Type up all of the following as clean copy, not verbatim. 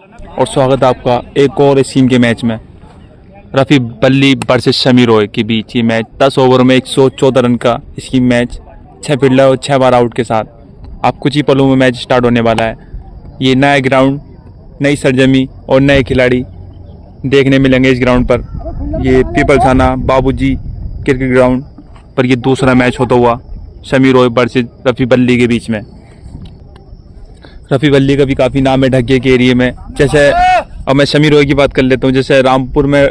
और स्वागत है आपका एक और इस के मैच में। रफ़ी बल्ली वर्सेस शमी रॉय के बीच ये मैच 10 ओवर में 114 रन का इसकी मैच, 6 फील्डर और 6 बार आउट के साथ आप कुछ ही पलों में मैच स्टार्ट होने वाला है। ये नया ग्राउंड, नई सरजमी और नए खिलाड़ी देखने मिलेंगे इस ग्राउंड पर। ये पीपल थाना बाबूजी क्रिकेट ग्राउंड पर ये दूसरा मैच होता हुआ शमी रॉय वर्सेस रफ़ी बल्ली के बीच में। रफ़ी बल्ली का भी काफ़ी नाम है ढक्के के एरिए में। जैसे अब मैं शमी रॉय की बात कर लेता हूँ। जैसे रामपुर में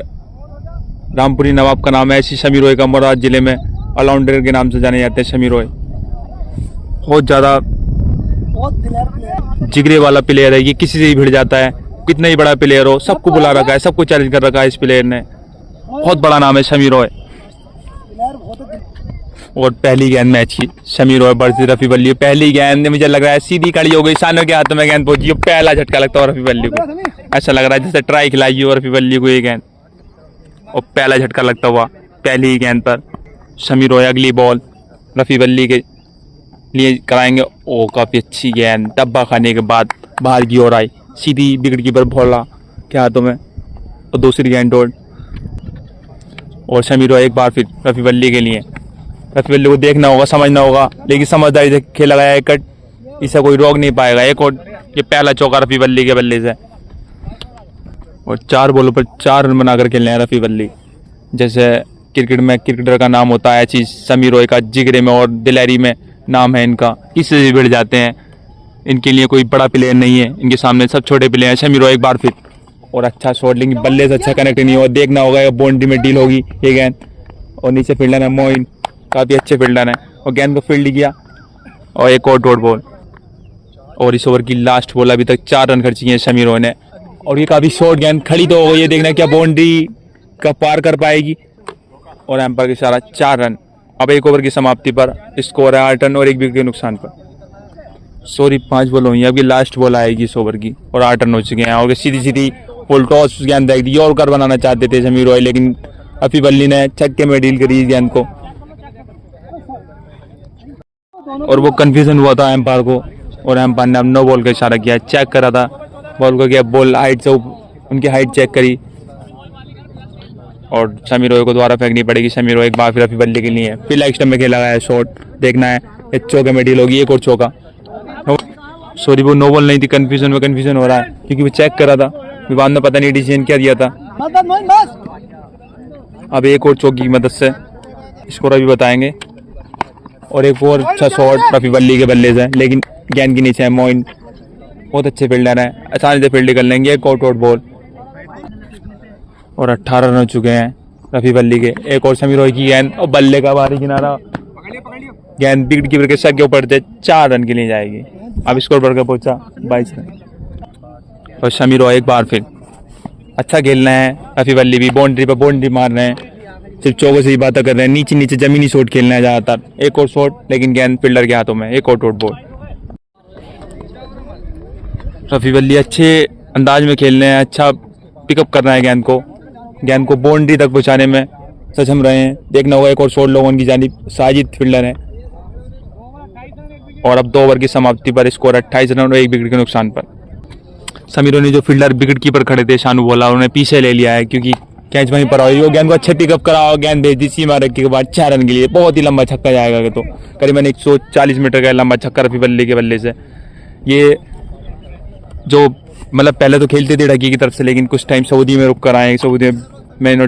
रामपुरी नवाब का नाम है, ऐसी शमी रॉय का मोराद जिले में ऑलराउंडर के नाम से जाने जाते हैं। शमी रॉय बहुत ज़्यादा जिगरे वाला प्लेयर है। ये किसी से ही भिड़ जाता है, कितना ही बड़ा प्लेयर हो, सबको बुला रखा है, सबको चैलेंज कर रखा है इस प्लेयर ने। बहुत बड़ा नाम है शमी रॉय। और पहली गेंद मैच की शमी रॉय वर्सेस रफ़ी बल्ली। पहली गेंद मुझे लग रहा है सीधी खड़ी हो गई, शानों के हाथों में गेंद पहुंची। पहला झटका लगता है रफ़ी बल्ली को, ऐसा लग रहा है जैसे ट्राई खिलाई हो रफ़ी बल्ली को ये गेंद, और पहला झटका लगता हुआ पहली ही गेंद पर शमी रॉय। अगली बॉल रफ़ी बल्ली के लिए कराएंगे। ओ काफ़ी अच्छी गेंद, डब्बा खाने के बाद बाहर की ओर आई, सीधी विकेट कीपर भोला के हाथों में, और दूसरी गेंद डोल्ड। और शमी रॉय एक बार फिर रफ़ी बल्ली के लिए। रफ़ी बल्ली को देखना होगा, समझना होगा, लेकिन समझदारी से खेला गया है कट, इसे कोई रोक नहीं पाएगा। एक और ये पहला चौका रफ़ी बल्ली के बल्ले से। और 4 बॉलों पर 4 रन बनाकर खेलने हैं रफ़ी बल्ली। जैसे क्रिकेट में क्रिकेटर का नाम होता है, ऐसी शमी रॉय का जिगरे में और दिलेरी में नाम है इनका। किससे भी भिड़ जाते हैं, इनके लिए कोई बड़ा प्लेयर नहीं है, इनके सामने सब छोटे प्लेयर हैं। शमी रॉय एक बार फिर, और अच्छा शॉट, लेकिन बल्ले से अच्छा कनेक्ट नहीं हुआ। देखना होगा बाउंड्री में डील होगी ये गेंद। और नीचे फील्डर है मोइन, काफ़ी अच्छे फील्डर हैं, और गेंद को फील्ड किया। और एक और डॉट बॉल। और इस ओवर की लास्ट बॉल, अभी तक 4 रन खर्च किए हैं शमी रॉय ने। और ये काफ़ी शॉर्ट गेंद खड़ी तो हो गई, ये देखना क्या बाउंड्री का पार कर पाएगी। और एम्पायर के इशारा 4 रन। अब एक ओवर की समाप्ति पर स्कोर है 8 रन और 1 विकेट के नुकसान पर। 5 बॉल हुई, अभी लास्ट बॉल आएगी इस ओवर की, और 8 रन हो चुके हैं। और सीधी सीधी फुल टॉस गेंद देख दी, और कर बनाना चाहते थे शमी रॉय, लेकिन रफ़ी बल्ली ने छक्के में डील करी इस गेंद को। और वो कन्फ्यूजन हुआ था एम्पायर को, और एम्पायर ने अब नो बॉल का इशारा किया, चेक करा था बॉल को, किया बॉल हाइट से उनकी हाइट चेक करी, और शमी रॉय को दोबारा फेंकनी पड़ेगी। शमी रॉय एक बार फिर रफ़ी बल्ली के लिए फिर लेग स्टंप में खेला गया है शॉट, देखना है एक चौके में डील होगी, एक और चौका। सॉरी वो नो बॉल नहीं थी, कन्फ्यूजन हो रहा है, क्योंकि वो चेक करा था, बाद में पता नहीं डिसीजन क्या दिया था। अब एक और चौकी की मदद से स्कोर अभी बताएंगे। और एक और अच्छा शॉट रफ़ी बल्ली के बल्ले से, लेकिन गेंद के नीचे है मोइन, बहुत अच्छे फील्डर हैं, आसानी से फील्ड कर लेंगे। एक आउट बॉल, और 18 रन हो चुके हैं रफ़ी बल्ली के। एक और शमी रॉय की गेंद, और बल्ले का बाहरी किनारा, गेंद विकेट कीपर के सर के ऊपर से 4 रन के लिए जाएगी। अब स्कोर बढ़कर पहुंचा 22 रन। और शमी रॉय एक बार फिर अच्छा खेल रहे हैं, रफ़ी बल्ली भी बाउंड्री पर बाउंड्री मार रहे हैं, सिर्फ चौकों से ही बातें कर रहे हैं, नीचे नीचे जमीनी शॉट खेलना है ज़्यादातर। एक और शॉट, लेकिन गेंद फील्डर के हाथों में। एक और आउट बॉल। रफ़ी बल्ली अच्छे अंदाज में खेल रहे हैं, अच्छा पिकअप कर रहे हैं गेंद को बाउंड्री तक पहुंचाने में सक्षम रहे हैं। देखना होगा एक और शॉट लोगों की जानिब, साजिद फील्डर है। और अब 2 ओवर की समाप्ति पर स्कोर 28 रन और 1 विकेट के नुकसान पर। शमी रॉय ने जो फील्डर विकेट कीपर खड़े थे शानू बोला, उन्होंने पीछे ले लिया है, क्योंकि कैच वहीं पर आई। वो गेंद को अच्छे पिकअप करा और गेंद भेज दी सीमा रखने के बाद 4 रन के लिए। बहुत ही लंबा छक्का जाएगा, तो करीबन 140 मीटर का लंबा छक्का रफ़ी बल्ली के बल्ले से। ये जो मतलब पहले तो खेलते थे ढकी की तरफ से, लेकिन कुछ टाइम सऊदी में रुक कर आए। सऊदी में इन्होंने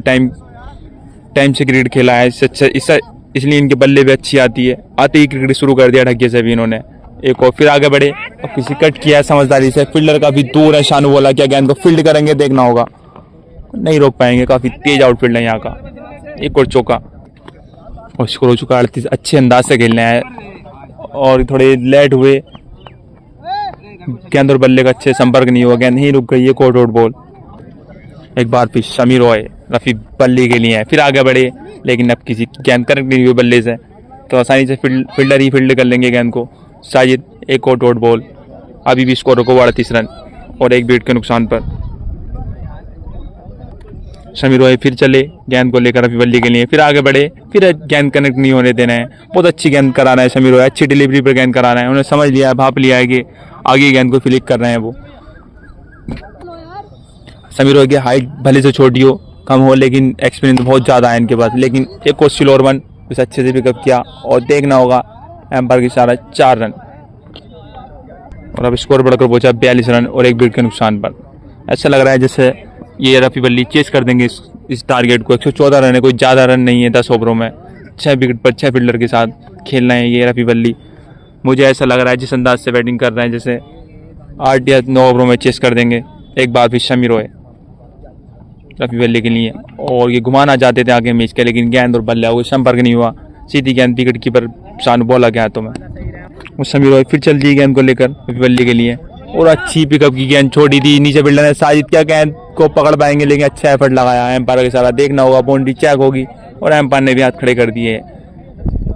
टाइम से क्रिकेट खेला है, इसलिए इनके बल्ले भी अच्छी आती है। आते ही क्रिकेट शुरू कर दिया ढक्के से भी इन्होंने। एक और फिर आगे बढ़े और किसी कट किया समझदारी से, फील्डर काफ़ी दूर है। शानू बोला क्या गेंद को फील्ड करेंगे, देखना होगा, नहीं रोक पाएंगे, काफ़ी तेज आउटफील्ड है यहाँ का। एक और चौका, और स्कोर हो चुका 38। अच्छे अंदाज से खेलने हैं, और थोड़े लेट हुए, गेंद और बल्ले का अच्छे संपर्क नहीं हुआ, गेंद नहीं रुक गई। एक और आउट बॉल। एक बार फिर शमी रॉय रफ़ी बल्ली के लिए फिर आगे बढ़े, लेकिन अब किसी गेंद कनेक्ट नहीं हुई बल्ले से, तो आसानी से फील्डर ही फील्ड कर लेंगे गेंद को। साजिद एक और आउट बॉल। अभी भी स्कोर को 38 रन और 1 विकेट के नुकसान पर। शमी रॉय फिर चले गेंद को लेकर रफ़ी बल्ली के लिए, फिर आगे बढ़े, फिर गेंद कनेक्ट नहीं होने देना है। बहुत अच्छी गेंद करा रहा है शमी रॉय, अच्छी डिलीवरी पर गेंद करा रहा है। उन्होंने समझ लिया है, भाप लिया है कि आगे गेंद को फ्लिक कर रहे हैं वो। समीर रोय की हाइट भले से छोटी हो, कम हो, लेकिन एक्सपीरियंस बहुत ज़्यादा है इनके पास। लेकिन एक को स्लोअर वन उसे अच्छे से पिकअप किया और देखना होगा एम्पायर की इशारा 4 रन। और अब स्कोर बढ़कर पहुंचा 42 रन और 1 विकेट के नुकसान पर। ऐसा लग रहा है जैसे ये रफी बल्ली चेस कर देंगे इस टारगेट को। 114 रन है, कोई ज़्यादा रन नहीं है 10 ओवरों में। 6 विकेट पर 6 फील्डर के साथ खेलना है ये रफी बल्ली। मुझे ऐसा लग रहा है जिस अंदाज से बैटिंग कर रहे हैं जैसे 8 या 9 ओवरों में चेस कर देंगे। एक बार फिर शमी रॉय रफी बल्ली के लिए, और ये घुमाना चाहते थे आगे मैच के, लेकिन गेंद और बल्ला वो संपर्क नहीं हुआ। सीधी गेंद विकेट कीपर शानू बॉल आ गया हाथों में। और शमी रॉय फिर चल दी गेंद को लेकर रफी बल्ली के लिए, और अच्छी पिकअप की गेंद छोड़ी थी नीचे फील्डर ने। साजिद क्या गेंद को पकड़ पाएंगे, लेकिन अच्छा एफर्ट लगाया। एम्पायर के सारा देखना होगा, बाउंड्री चेक होगी और एम्पायर ने भी हाथ खड़े कर दिए।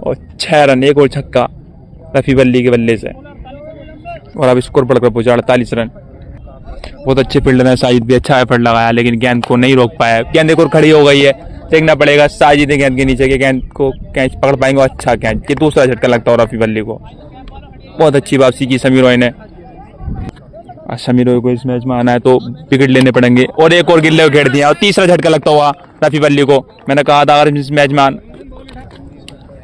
और 6 रन, 1 और छक्का रफी बल्ली के बल्ले से। और अब स्कोर बढ़कर पहुंचा 48 रन। बहुत अच्छे फील्डर है साजिद भी, अच्छा एफर्ट लगाया लेकिन गेंद को नहीं रोक पाया। गेंद एक और खड़ी हो गई है, देखना पड़ेगा साजिद गेंद के नीचे के गेंद को कैच पकड़ पाएंगे। अच्छा कैच, ये दूसरा झटका लगता है रफी बल्ली को। बहुत अच्छी वापसी की समीर रॉय ने। शमी रॉय को इस मैच में आना है तो विकेट लेने पड़ेंगे। और एक और गिल्ले खेड़ दिया और तीसरा झटका लगता हुआ रफी बल्ली को। मैंने कहा था अगर इस मैच में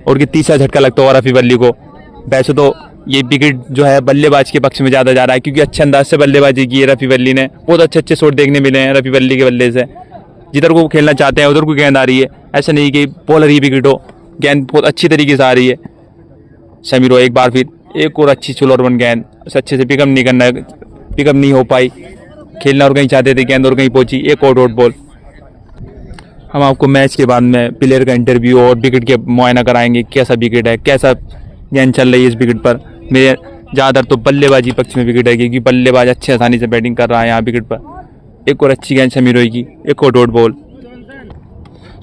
और तीसरा झटका लगता हुआ रफी बल्ली को। वैसे तो ये विकेट जो है बल्लेबाज के पक्ष में ज्यादा जा रहा है, क्योंकि अच्छे अंदाज से बल्लेबाजी की है रफी बल्ली ने। बहुत अच्छे अच्छे शॉट देखने मिले हैं रफी बल्ली के बल्ले से। जिधर को खेलना चाहते हैं उधर को गेंद आ रही है, ऐसा नहीं कि बॉलर ही विकेट हो। गेंद बहुत अच्छी तरीके से आ रही है। शमी रॉय एक बार फिर एक और अच्छी स्लोअर वन गेंद, उसे अच्छे से पिकअप नहीं हो पाई। खेलना और कहीं चाहते थे, गेंद और कहीं पहुंची। एक और डॉट बॉल। हम आपको मैच के बाद में प्लेयर का इंटरव्यू और विकेट के मुआयना कराएंगे, कैसा विकेट है, कैसा गेंद चल रही है इस विकेट पर। मेरे ज़्यादातर तो बल्लेबाजी पक्ष में विकेट है, क्योंकि बल्लेबाज अच्छे आसानी से बैटिंग कर रहा है यहाँ विकेट पर। एक और अच्छी गेंद शमी रॉय की, एक और dot ball.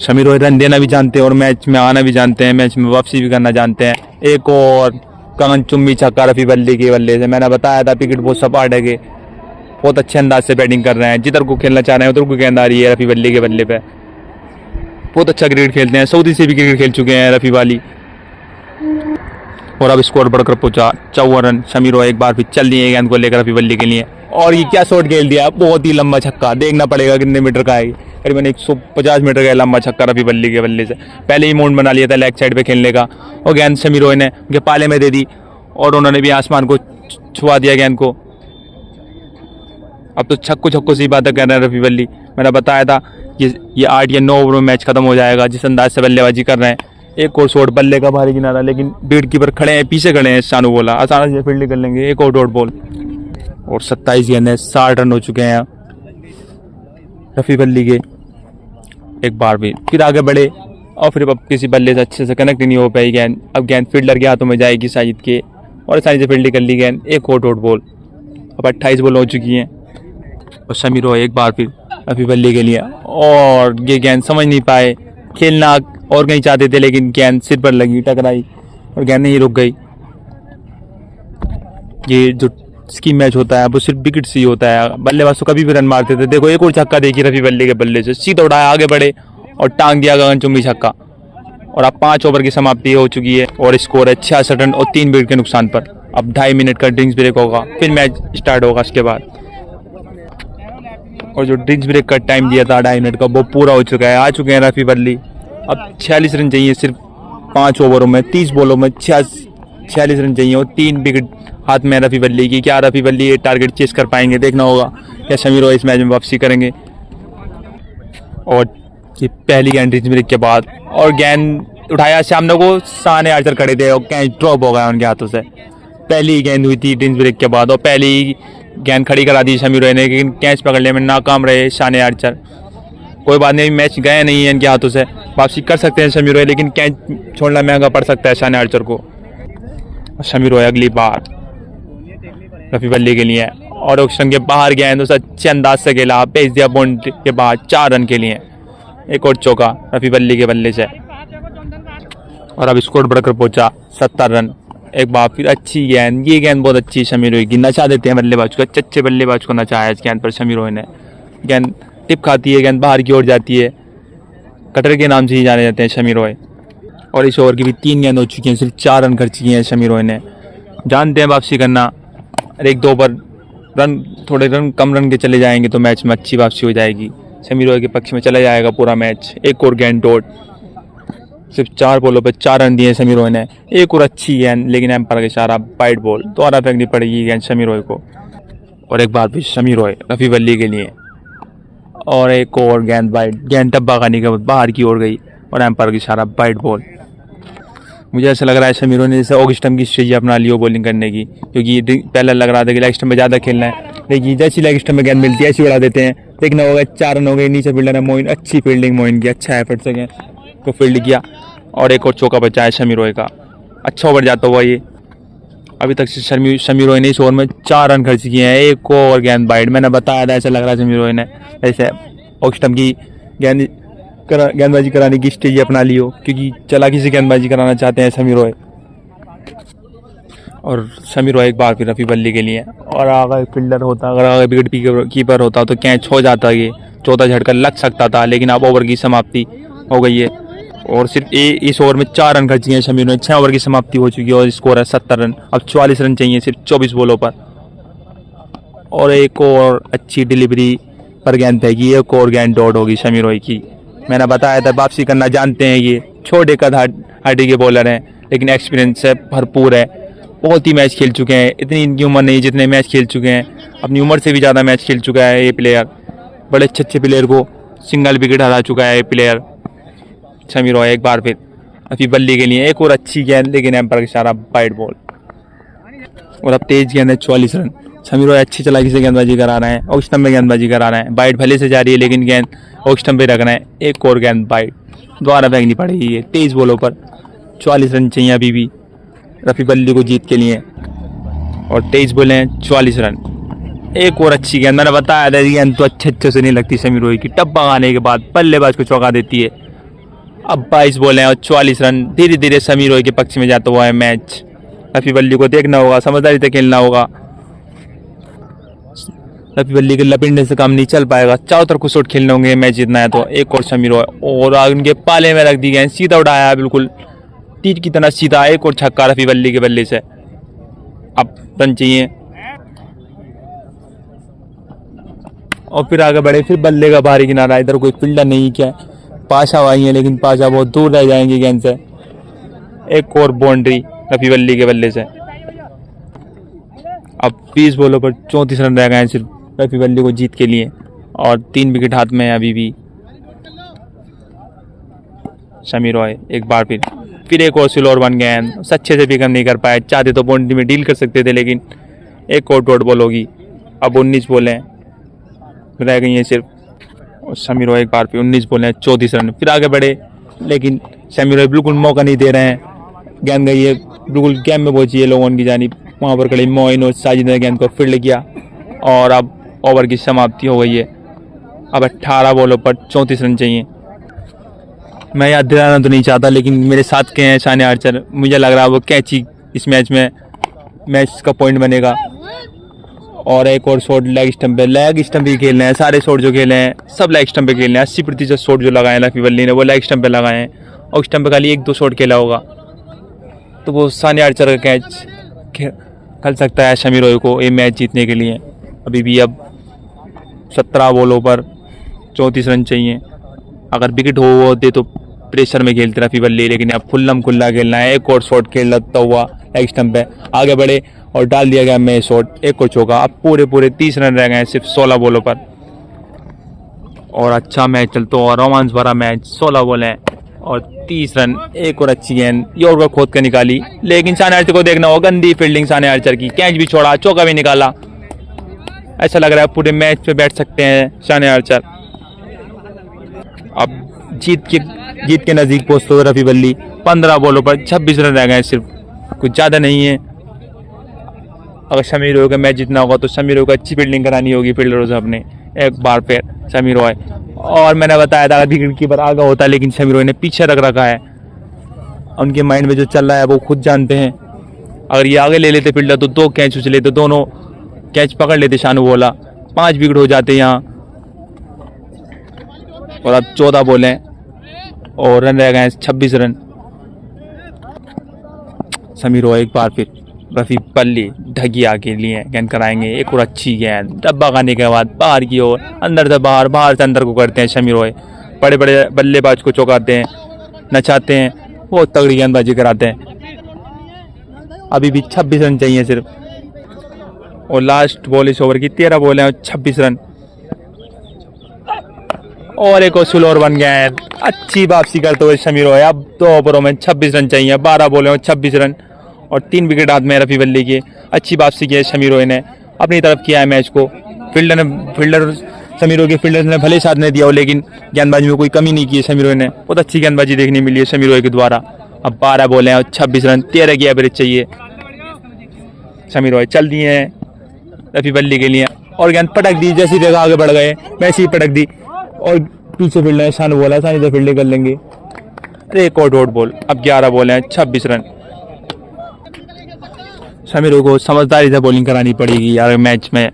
Shami Roy run देना भी जानते हैं और मैच में आना भी जानते हैं, मैच में वापसी भी करना जानते हैं। एक और गगन चुम्बी छक्का रफी बल्ली के बल्ले से। मैंने बताया था विकेट बहुत सपाट है कि बहुत अच्छे अंदाज से बैटिंग कर रहे हैं। जिधर को खेलना चाह रहे हैं उधर को गेंद आ रही है रफी बल्ली के बल्ले पे। बहुत अच्छा क्रिकेट खेलते हैं, सऊदी से भी क्रिकेट खेल चुके हैं रफी वाली। और अब स्कोर बढ़कर पहुंचा 54 रन। शमी रॉय एक बार फिर चल दिए गेंद को लेकर रफी बल्ली के लिए, और ये क्या शॉट खेल दिया, बहुत ही लंबा छक्का। देखना पड़ेगा कितने मीटर का है, करीबन 150 मीटर का लंबा छक्का रफी बल्ली के बल्ले से। पहले ही माउंट बना लिया था लेग साइड पे खेलने का, और गेंद शमी रॉय ने उनके पाले में दे दी और उन्होंने भी आसमान को छुआ दिया गेंद को। अब तो छक्को से ही बातें कर रहे हैं रफी बल्ली। मैंने बताया था ये 8 या 9 ओवर में मैच खत्म हो जाएगा जिस अंदाज से बल्लेबाजी कर रहे हैं। एक और शॉट बल्ले का भारी किनारा, लेकिन विकेट कीपर खड़े हैं, पीछे खड़े हैं। शानू बोला आसानी से फील्डिंग कर लेंगे। एक और डॉट बॉल और 27 गेंदें 60 रन हो चुके हैं रफी बल्ली के। एक बार भी फिर आगे बढ़े और फिर अब किसी बल्ले से अच्छे से कनेक्ट नहीं हो पाई गेंद। अब गेंद फील्डर के हाथों में जाएगी साजिद के, और आसानी से फील्डिंग कर ली गेंद। एक और डॉट बॉल। अब 28 बॉल हो चुकी हैं और शमी रॉय एक बार फिर रफी बल्ली के लिए, और ये गेंद समझ नहीं पाए। खेलना और कहीं चाहते थे लेकिन गेंद सिर पर लगी, टकराई और गेंद नहीं रुक गई। ये जो स्कीम मैच होता है वो सिर्फ विकेट से ही होता है। बल्लेबाज तो कभी भी रन मारते थे। देखो एक और छक्का देखिए रफी बल्ली के बल्ले से, सीधा उड़ाया, आगे बढ़े और टांग दिया गगन चुम्बी छक्का। और अब 5 ओवर की समाप्ति हो चुकी है और स्कोर है 66 रन और 3 विकेट के नुकसान पर। अब 2.5 मिनट का ड्रिंक्स ब्रेक होगा, फिर मैच स्टार्ट होगा उसके बाद। और जो ड्रिंक्स ब्रेक का टाइम दिया था 2.5 मिनट का, वो पूरा हो चुका है। आ चुके हैं रफी बल्ली। अब 46 रन चाहिए सिर्फ 5 ओवरों में, 30 बॉलों में 46 रन चाहिए और 3 विकेट हाथ में रफी बल्ली की। क्या रफी बल्ली ये टारगेट चेस कर पाएंगे, देखना होगा। क्या शमी रॉय इस मैच में वापसी करेंगे। और ये पहली गेंद ड्रिंक्स ब्रेक के बाद, और गेंद उठाया सामने को, साने आर्चर खड़े थे और कैच ड्रॉप हो गया उनके हाथों से। पहली गेंद हुई थी ड्रिंक्स ब्रेक के बाद और पहली गेंद खड़ी करा दी शमी रॉय ने, लेकिन कैच पकड़ने में नाकाम रहे शाने आर्चर। कोई बात नहीं, मैच गए नहीं है इनके हाथों से, वापसी कर सकते हैं शमी रॉय, लेकिन कैच छोड़ना महंगा पड़ सकता है शाने आर्चर को। शमी रॉय अगली बार रफी बल्ली के लिए, और ऑक्शन के बाहर गेंद उसे अच्छे अंदाज से खेला, भेज दिया बाउंड्री के बाद 4 रन के लिए। एक और चौका रफी बल्ली के बल्ले से, और अब स्कोर बढ़कर पहुंचा 70 रन। एक बार फिर अच्छी गेंद, ये गेंद बहुत अच्छी शमी रॉय की। नचा देते हैं बल्लेबाज को, अच्छे बल्लेबाज को नचाया इस गेंद पर शमी रॉय ने। गेंद टिप खाती है, गेंद बाहर की ओर जाती है। कटर के नाम से ही जाने जाते हैं शमी रॉय। और इस ओवर की भी 3 गेंद हो चुकी हैं, सिर्फ 4 रन खर्च किए हैं शमी रॉय ने। जानते हैं वापसी करना, और 1-2 पर थोड़े रन कम रन के चले जाएंगे तो मैच में अच्छी वापसी हो जाएगी। शमी रॉय के पक्ष में चला जाएगा पूरा मैच। एक और गेंद डॉट, सिर्फ 4 बॉलों पर 4 रन दिए शमी रॉय ने। एक और अच्छी गेंद, लेकिन एम्पायर का इशारा, वाइड बॉल, दोबारा फेंकनी पड़ेगी गेंद शमी रॉय को। और एक बार फिर शमी रॉय रफी बल्ली के लिए, और एक और गेंद वाइड, गेंद डब्बा खाने के बाद बाहर की ओर गई और एम्पायर का इशारा, वाइड बॉल। मुझे ऐसा लग रहा है शमी रॉय ने जैसे ऑगस्टम की स्ट्रेटजी अपना ली हो बॉलिंग करने की, क्योंकि पहले लग रहा था कि लेग स्टंप में ज़्यादा खेलना है, लेकिन जैसी लेग स्टंप में गेंद मिलती है ऐसी उड़ा देते हैं। देखना होगा 4 रन हो गए। नीचे फील्डर है मोइन, अच्छी फील्डिंग मोइन की, अच्छा एफर्ट से गेंद को फील्ड किया और एक और चौका बचा है शमी रॉय का। अच्छा ओवर जाता हुआ ये। अभी तक शमी रॉय ने इस ओवर में 4 रन खर्च किए हैं। एक और गेंद वाइड, मैंने बताया था ऐसा लग रहा है शमी रॉय ने ऐसे ऑगस्टम की गेंदबाजी कराने की स्ट्रेटजी अपना ली हो, क्योंकि चालाकी से गेंदबाजी कराना चाहते हैं शमी रॉय। और शमी रॉय एक बार फिर रफी बल्ली के लिए, और अगर फील्डर होता, अगर आगे विकेट कीपर होता तो कैच हो जाता, ये चौथा झटका लग सकता था, लेकिन अब ओवर की समाप्ति हो गई है। और सिर्फ इस ओवर में 4 रन खर्च किए हैं शमी रॉय। 6 ओवर की समाप्ति हो चुकी है और स्कोर है 70 रन। अब 44 रन चाहिए सिर्फ 24 बॉलों पर। और एक और अच्छी डिलीवरी पर गेंद फेंकी, एक और गेंद डॉट होगी शमी रॉय की। मैंने बताया था वापसी करना जानते हैं, ये छोटे कद हड्डी के बॉलर हैं, लेकिन एक्सपीरियंस से भरपूर है। बहुत ही मैच खेल चुके हैं, इतनी इनकी उम्र नहीं जितने मैच खेल चुके हैं, अपनी उम्र से भी ज़्यादा मैच खेल चुका है ये प्लेयर। बड़े अच्छे प्लेयर को सिंगल विकेट हरा चुका है ये प्लेयर शमी रॉय। एक बार फिर रफी बल्ली के लिए एक और अच्छी गेंद, लेकिन एम्पायर का इशारा, वाइड बॉल। और अब तेज गेंद है, 44 रन। शमी रॉय अच्छी चालाकी से गेंदबाजी करा रहे हैं, ऑफ स्टंप में गेंदबाजी करा रहे हैं। वाइड भले से जा रही है, लेकिन गेंद ऑफ स्टंप पे रख रहे हैं। एक और गेंद वाइड, दोबारा फेंकनी पड़ेगी ये 23 बॉलों पर। 44 रन चाहिए अभी भी रफी बल्ली को जीत के लिए, और 23 बॉलें हैं, 44 रन। एक और अच्छी गेंद, मैंने बताया था गेंद तो अच्छे से नहीं लगती शमी रॉय की, टप्पा आने के बाद बल्लेबाज को चौका देती है। अब 22 बॉलें हैं और 44 रन। धीरे धीरे शमी रॉय के पक्ष में जाता हुआ है मैच। रफी बल्ली को देखना होगा, समझदारी से खेलना होगा। रफी बल्ली के लपेटने से काम नहीं चल पाएगा, चारों तरफ को शॉट खेलने होंगे मैच जीतना है तो। एक और शमी रॉय, और उनके पाले में रख दी गए, सीधा उड़ाया बिल्कुल तीर की तरह सीधा। एक और छक्का रफी बल्ली के बल्ले से। अब रन चाहिए और फिर आगे बढ़े, फिर बल्ले का बाहरी किनारा, इधर कोई फील्डर नहीं, क्या पाशा आई है, लेकिन पाशा बहुत दूर रह जाएंगे गेंद से। एक और बाउंड्री रफी बल्ली के बल्ले से। अब 20 बॉलों पर 34 रन रह गए हैं सिर्फ रफी बल्ली को जीत के लिए, और 3 विकेट हाथ में है अभी भी शमी रॉय। एक बार फिर एक और स्लोअर बन गए हैं, अच्छे से पिकअप नहीं कर पाए। चाहते तो बाउंड्री में डील कर सकते थे, लेकिन एक और डॉट बॉल होगी। अब 19 बॉलें रह गई हैं सिर्फ, और शमी रॉय एक बार फिर 19 बॉलें 34 रन। फिर आगे बढ़े, लेकिन शमी रॉय बिल्कुल मौका नहीं दे रहे हैं। गेंद गई है बिल्कुल गेम में पहुंची है लोगों की जानिब, वहाँ पर खड़े मोइन और साजिद ने गेंद को फील्ड किया, और अब ओवर की समाप्ति हो गई है। अब 18 बॉलों पर 34 रन चाहिए। मैं याद दिलाना तो नहीं चाहता, लेकिन मेरे साथ के हैं शान आर्चर, मुझे लग रहा है वो कैची इस मैच में मैच का पॉइंट बनेगा। और एक और शॉट लेग स्टंप पे, लेग स्टंप ही खेलने हैं सारे शॉट जो खेले हैं, सब लेग स्टंप पे खेलने हैं। 80% शॉट जो लगाए हैं रफी बल्ली ने वो लेग स्टंप पे लगाए हैं, और स्टंप पे खाली 1-2 शॉट खेला होगा, तो वो शान आर्चर का कैच खेल सकता है शमी रॉय को ये मैच जीतने के लिए। अभी भी अब 17 बॉलों पर 34 रन चाहिए। अगर विकेट होते तो प्रेशर में खेलते रफी बल्ली, लेकिन अब खुल्लम खुल्ला खेलना है। एक और शॉट खेलता हुआ लेग स्टंप पे आगे बढ़े और डाल दिया गया मैं शॉट, एक और चौका। अब पूरे 30 रन रह गए हैं सिर्फ 16 बॉलों पर, और अच्छा मैच चलता हुआ रोमांस भरा मैच। 16 बॉल हैं और 30 रन। एक और अच्छी गेंद यॉर्कर खोद के निकाली, लेकिन शान आर्चर को देखना होगा, गंदी फील्डिंग शान आर्चर की, कैच भी छोड़ा, चौका भी निकाला। ऐसा लग रहा है पूरे मैच पे बैठ सकते हैं शान आर्चर। अब जीत के नज़दीक पहुंचते हुए रफी बल्ली। 15 बॉलों पर 26 रन रह गए सिर्फ, कुछ ज़्यादा नहीं है। अगर शमी रॉय का मैच जीतना होगा तो शमी रॉय को अच्छी फील्डिंग करानी होगी फील्डरों से अपने। एक बार फिर शमी रॉय, और मैंने बताया था विकेट कीपर आगे होता, लेकिन शमी रॉय ने पीछे रख रखा है। उनके माइंड में जो चल रहा है वो खुद जानते हैं। अगर ये आगे ले लेते फील्डर तो 2 कैच उछले तो दोनों कैच पकड़ लेते शानू बोला, 5 विकेट हो जाते यहाँ। और अब 14 बॉल हैं और रन रह गए 26 रन। शमी रॉय एक बार फिर रफी बल्ली ढगिया के लिए गेंद कराएंगे। एक और अच्छी गेंद डब्बा खाने के बाद बाहर की ओर, अंदर से बाहर, बाहर से अंदर को करते हैं शमी रॉय। बड़े बड़े बल्लेबाज को चौंकाते हैं, नचाते हैं, बहुत तगड़ी गेंदबाजी कराते हैं। अभी भी 26 रन चाहिए सिर्फ, और लास्ट बॉल इस ओवर की 13 बॉल है और 26 रन। और एक और स्लो ओवर बन गया है। अच्छी वापसी करते हुए शमी रॉय। अब 2 ओवरों में 26 रन चाहिए, 12 बॉल और 26 रन और 3 विकेट हाथ में रफी बल्ली की। अच्छी वापसी की है शमी रॉय ने, अपनी तरफ किया है मैच को। फील्डर शमी रॉय के फील्डर ने भले साथ नहीं दिया हो, लेकिन गेंदबाजी में कोई कमी नहीं की है शमी रॉय ने। बहुत अच्छी गेंदबाजी देखने मिली है शमी रॉय के द्वारा। अब 12 बॉल हैं और 26 रन, 13 की एवरेज चाहिए। शमी रॉय चल दिए हैं रफी बल्ली के लिए और गेंद पटक दी। जैसी जगह आगे बढ़ गए वैसी ही पटक दी और पीछे फील्डर आसानी बोला, आसानी से फील्डिंग कर लेंगे। अरे एक और डॉट बॉल। अब 11 बॉल हैं, 26 रन। शमी रॉय को समझदारी से बॉलिंग करानी पड़ेगी यार, मैच में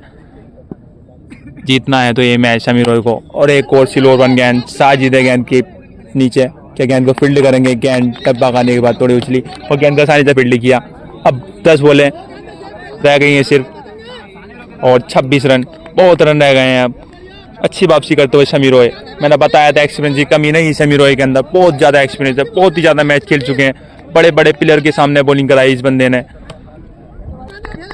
जीतना है तो ये मैच शमी रॉय को। और एक और स्लो ओवर गेंद, साजिद है गेंद के नीचे, क्या गेंद को फील्ड करेंगे। गेंद डब्बा खाने के बाद थोड़ी उछली और गेंद को आसानी से फील्ड किया। अब 10 बॉलें रह गई हैं सिर्फ और 26 रन, बहुत रन रह गए हैं। अब अच्छी वापसी करते हुए शमी रॉय। मैंने बताया था एक्सपीरियंस की कमी नहीं शमी रॉय के अंदर, बहुत ज़्यादा एक्सपीरियंस है, बहुत ही ज़्यादा मैच खेल चुके हैं। बड़े बड़े प्लेयर के सामने बॉलिंग कराई इस बंदे ने।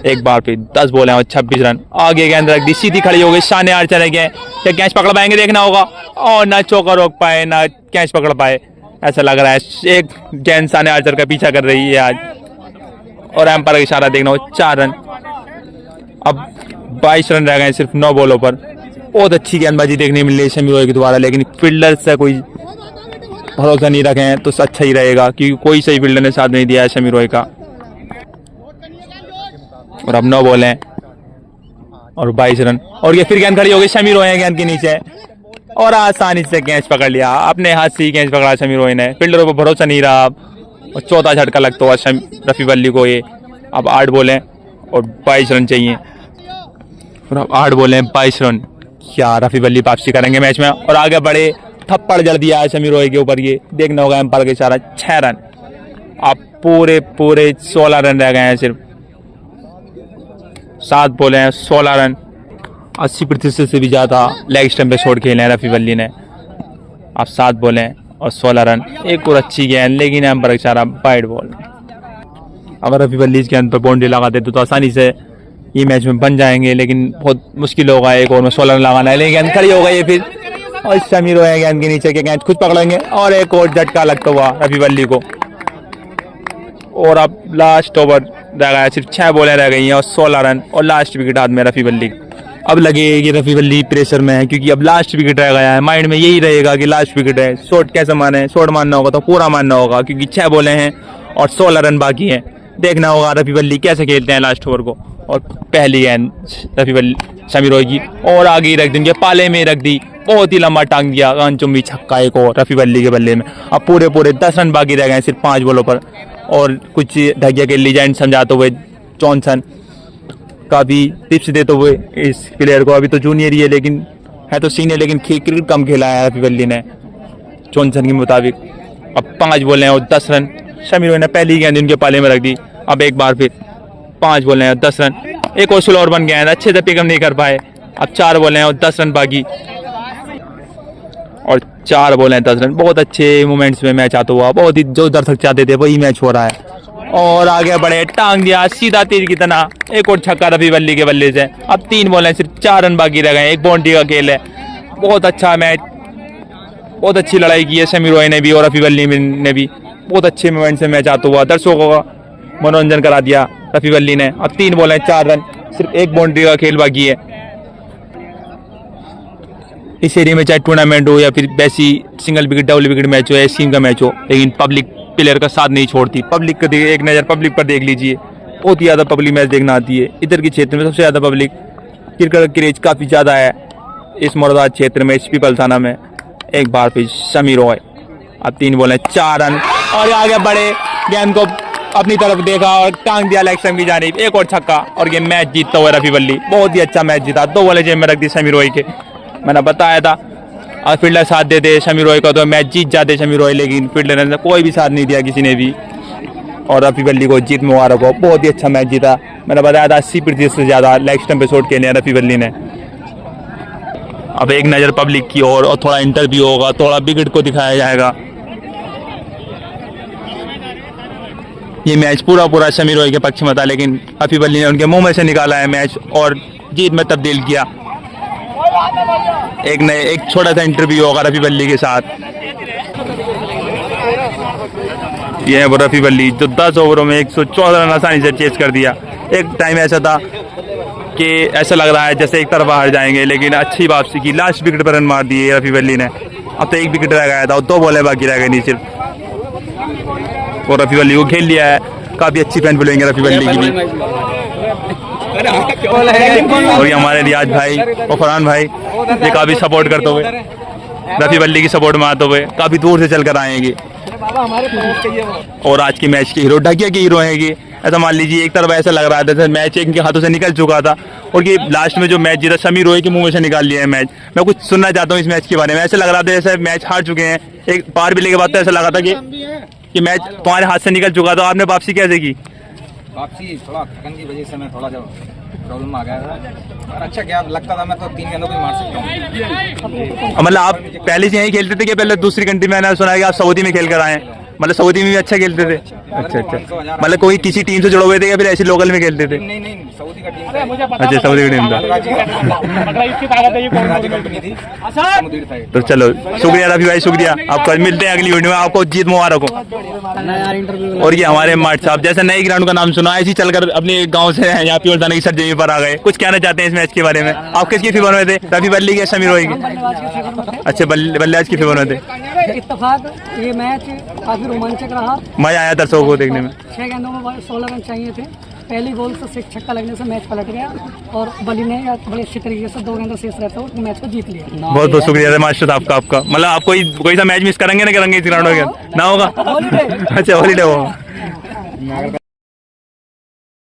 एक बार फिर 10 बॉल हैं और 26 रन। आगे गेंद रख दी, सीधी खड़ी हो गई, सामने आर चले गए। क्या कैच पकड़ पाएंगे देखना होगा, और ना चौका रोक पाए ना कैच पकड़ पाए, ऐसा लग रहा है। एक गेंद सामने आर्चर का पीछा कर रही है आज, और एम्पायर का इशारा देखना हो। 4 रन। अब 22 रन रह गए सिर्फ 9 बॉलों पर। बहुत अच्छी गेंदबाजी देखने मिल रही है शमी रॉय के द्वारा, लेकिन फील्डर से कोई भरोसा नहीं रखें तो अच्छा ही रहेगा, क्योंकि कोई सही फील्डर ने साथ नहीं दिया है शमी रॉय का। और अब 9 बॉल हैं और 22 रन। और ये फिर गेंद खड़ी हो गई, शमी रॉय है गेंद के नीचे और आसानी से कैच पकड़ लिया। अपने हाथ से ही कैच पकड़ा शमी रॉय ने, फील्डरों पर भरोसा नहीं रहा। और चौथा झटका लगता हुआ रफी बल्ली को ये। अब 8 बॉल हैं और 22 रन चाहिए। और अब 8 बॉल हैं, 22 रन। क्या रफी बल्ली वापसी करेंगे मैच में और आगे बढ़े? थप्पड़ जड़ दिया है शमी रॉय के ऊपर, ये देखना होगा एम्पायर का इशारा। 6 रन। अब पूरे 16 रन रह गए हैं सिर्फ। 7 बॉल हैं, 16 रन। 80% से भी ज़्यादा लेग स्टंप पे शॉट खेले हैं रफी बल्ली ने। अब 7 बॉल हैं और 16 रन। एक और अच्छी गेंद, लेकिन एम्पायर का इशारा वाइड बॉल। अगर रफी बल्ली इस गेंद पर बाउंड्री लगाते तो आसानी से ये मैच में बन जाएंगे, लेकिन बहुत मुश्किल होगा। एक ओवर में 16 रन लगाना है, लेकिन गेंद खड़ी हो गई है फिर, और शमी रॉय गेंद के नीचे के गेंद खुद पकड़ेंगे और एक और झटका लगता हुआ रफी बल्ली को। और अब लास्ट ओवर रह गया, सिर्फ 6 बॉलें रह गई हैं और 16 रन और लास्ट विकेट हाथ में रफी बल्ली। अब लगेगी रफी बल्ली प्रेशर में है, क्योंकि अब लास्ट विकेट रह गया है। माइंड में यही रहेगा कि लास्ट विकेट है, शॉट कैसे माने, शॉट मानना होगा तो पूरा मानना होगा, क्योंकि 6 बॉलें हैं और 16 रन बाकी हैं। देखना होगा रफी बल्ली कैसे खेलते हैं लास्ट ओवर को। और पहली गेंद रफी बल्ली शमी रॉय की, और आगे ही रख देंगे, पाले में रख दी, बहुत ही लंबा टांग दिया, कानचुम्बी छक्का एक और रफी बल्ली के बल्ले में। अब पूरे 10 रन बाकी रह गए सिर्फ 5 बॉलों पर। और कुछ ढगिया के लीजेंड समझाते हुए जॉनसन काफ़ी टिप्स देते हुए इस प्लेयर को, अभी तो जूनियर ही है लेकिन है तो सीनियर, लेकिन क्रिकेट कम खेला है रफी बल्ली ने जॉनसन के मुताबिक। अब 5 बॉलें और 10 रन। शमी रॉय ने पहली गेंद उनके पाले में रख दी। अब एक बार फिर 5 बॉलें और 10 रन। एक और स्लो ओवर बन गया है, अच्छे से पिकअप नहीं कर पाए। अब 4 बॉलें और 10 रन बाकी, और 4 बॉलें 10 रन। बहुत अच्छे मोमेंट्स में मैच आता हुआ, बहुत ही जो दर्शक चाहते थे वही मैच हो रहा है। और आगे बढ़े, टांग दिया सीधा तीर की तरह, एक और छक्का रफी बल्ली के बल्ले से। अब 3 बॉलें, सिर्फ 4 रन बाकी रह गए, एक बाउंड्री का खेल है। बहुत अच्छा मैच, बहुत अच्छी लड़ाई की है शमी रॉय ने भी और रफी बल्ली ने भी। बहुत अच्छे मोमेंट से मैच आता हुआ, दर्शकों का मनोरंजन करा दिया रफी बल्ली ने। अब 3 बॉलें 4 रन, सिर्फ एक बाउंड्री का खेल बाकी है। इस एरिया में चाहे टूर्नामेंट हो या फिर वैसी single wicket double wicket match हो या टीम का मैच हो, लेकिन पब्लिक प्लेयर का साथ नहीं छोड़ती। पब्लिक का एक नज़र पब्लिक पर देख लीजिए, बहुत ही ज़्यादा पब्लिक मैच देखना आती है। इधर के क्षेत्र में सबसे ज़्यादा पब्लिक, क्रिकेट का क्रेज काफ़ी ज़्यादा है इस मुरादाबाद क्षेत्र में, इस पीपलथाना में। एक बार फिर शमी रॉय। अब 3 बॉलें 4 रन, और आगे बढ़े, गेंद को अपनी तरफ देखा और टांग दिया लेग स्टंप की जानिब, एक और छक्का, और ये मैच जीतता हुआ रफी बल्ली। बहुत ही अच्छा मैच जीता, 2 बॉलें जेब में रख दी शमी रॉय के। मैंने बताया था और फील्डर साथ देते शमी रॉय का तो मैच जीत जाते शमी रॉय, लेकिन फील्डर ने कोई भी साथ नहीं दिया किसी ने भी। और रफी बल्ली को जीत मुबारक हो, बहुत ही अच्छा मैच जीता। मैंने बताया था 80% से ज़्यादा लेग स्टंप पे शॉट खेले हैं रफी बल्ली ने। अब एक नज़र पब्लिक की और थोड़ा इंटरव्यू होगा, थोड़ा विकेट को दिखाया जाएगा। ये मैच पूरा शमी रॉय के पक्ष में था, लेकिन रफी बल्ली ने उनके मुंह में से निकाला है मैच और जीत में तब्दील किया। एक छोटा सा इंटरव्यू होगा रफी बल्ली के साथ। ये है वो रफी बल्ली जो 10 ओवरों में 114 रन आसानी से चेस कर दिया। एक टाइम ऐसा था कि ऐसा लग रहा है जैसे एक तरफ हार जाएंगे, लेकिन अच्छी वापसी की, लास्ट विकेट पर रन मार दिए रफी बल्ली ने। अब तो एक विकेट रह गया था और 2 बॉलें बाकी रह गई नहीं सिर्फ, और रफी बल्ली को खेल लिया है। काफ़ी अच्छी फैन फॉलोइंग है रफी बल्ली की भी। और ये हमारे रियाज भाई और फरहान भाई, ये काफ़ी सपोर्ट करते हुए, रफी बल्ली की सपोर्ट में आते हुए काफ़ी दूर से चल कर आएंगे। और आज के मैच के हीरो ढकिया के हीरो हैं ये। ऐसा मान लीजिए एक तरफ ऐसा लग रहा था जैसे मैच इनके हाथों से निकल चुका था, और ये लास्ट में जो मैच जीता शमी रॉय के मुंह में से निकाल लिया है मैच। मैं कुछ सुनना चाहता हूँ इस मैच के बारे में। ऐसा लग रहा था जैसे मैच हार चुके हैं, एक पार भी लेके बाद तो ऐसा लगा था कि मैच तुम्हारे हाथ से निकल चुका था। आपने वापसी कैसे की? वापसी थोड़ा थकन की वजह से मैं थोड़ा जब प्रॉब्लम आ गया था, और अच्छा क्या लगता था मैं तो 3 गेंदों पे मार सकता हूँ। मतलब आप पहले से यहीं खेलते थे कि पहले दूसरी कंट्री में? मैंने सुना है कि आप सऊदी में खेल कर आए हैं, मतलब सऊदी में भी अच्छा खेलते थे। अच्छा, मतलब कोई किसी टीम से जुड़े हुए थे या फिर ऐसे लोकल में खेलते थे? नहीं, सऊदी का टीम था। अच्छा, सऊदी का टीम था। तो चलो शुक्रिया रफी भाई, शुक्रिया आपका। मिलते हैं अगली वीडियो में, आपको जीत मुबारक हो। और ये हमारे मार्ट साहब, जैसे नए ग्राउंड का नाम सुना, ऐसे चलकर अपने गांव से यहाँ पे उल्टाने की सरजमी पर आ गए। कुछ कहना चाहते हैं इस मैच के बारे में? आप किसकी फेवर में थे, रफी बल्ली के शमी रॉय के? अच्छा, बल्लेबाज की फेवर में थे। इत्तेफाक ये मैच काफी रोमांचक रहा, मजा आया दर्शकों को देखने में। 6 गेंदों में 16 रन चाहिए थे। पहली बॉल से छक्का लगने से मैच पलट गया और बली ने बड़े अच्छी तरीके से 2 गेंद शेष रहते हुए मैच को जीत लिया। बहुत बहुत शुक्रिया है मास्टर साहब का आपका। मतलब आप कोई सा मैच मिस करेंगे ना इस ग्राउंड में? ना होगा? अच्छा, हॉलीडे होगा।